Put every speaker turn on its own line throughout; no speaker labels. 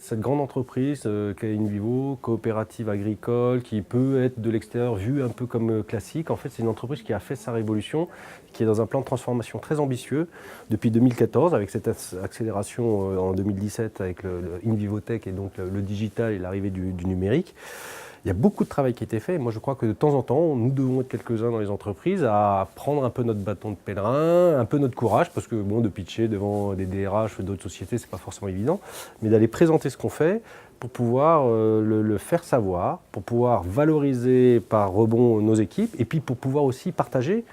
cette grande entreprise qu'est InVivo, coopérative agricole, qui peut être de l'extérieur vue un peu comme classique. En fait, c'est une entreprise qui a fait sa révolution, qui est dans un plan de transformation très ambitieux depuis 2014, avec cette accélération en 2017 avec le InVivo Tech et donc le digital et l'arrivée du numérique. Il y a beaucoup de travail qui a été fait. Moi, je crois que de temps en temps, nous devons être quelques-uns dans les entreprises à prendre un peu notre bâton de pèlerin, un peu notre courage, parce que bon, de pitcher devant des DRH ou d'autres sociétés, c'est pas forcément évident, mais d'aller présenter ce qu'on fait pour pouvoir le faire savoir, pour pouvoir valoriser par rebond nos équipes, et puis pour pouvoir aussi partager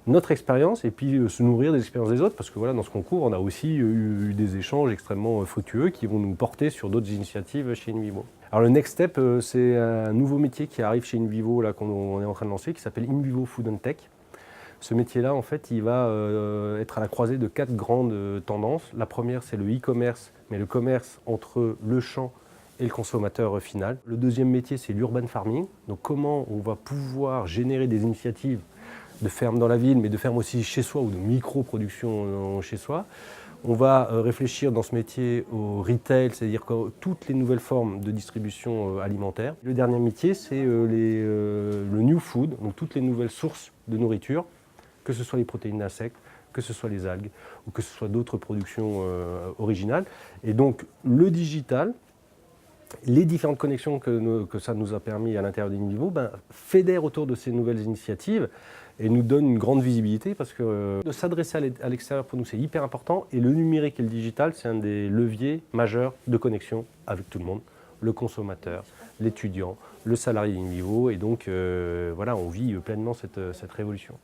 notre expérience et puis se nourrir des expériences des autres, parce que voilà, dans ce concours, on a aussi eu des échanges extrêmement fructueux qui vont nous porter sur d'autres initiatives chez InVivo. Alors le Next Step, c'est un nouveau métier qui arrive chez InVivo, là, qu'on est en train de lancer, qui s'appelle InVivo Food and Tech. Ce métier-là, en fait, il va être à la croisée de 4 grandes tendances. La première, c'est le e-commerce, mais le commerce entre le champ et le consommateur final. Le deuxième métier, c'est l'urban farming. Donc comment on va pouvoir générer des initiatives de fermes dans la ville, mais de fermes aussi chez soi ou de micro-production chez soi. On va réfléchir dans ce métier au retail, c'est-à-dire toutes les nouvelles formes de distribution alimentaire. Le dernier métier, c'est le new food, donc toutes les nouvelles sources de nourriture, que ce soit les protéines d'insectes, que ce soit les algues ou que ce soit d'autres productions originales. Et donc le digital, les différentes connexions que ça nous a permis à l'intérieur d'InVivo fédèrent autour de ces nouvelles initiatives et nous donnent une grande visibilité parce que de s'adresser à l'extérieur pour nous c'est hyper important et le numérique et le digital c'est un des leviers majeurs de connexion avec tout le monde, le consommateur, l'étudiant, le salarié d'InVivo et donc voilà on vit pleinement cette révolution.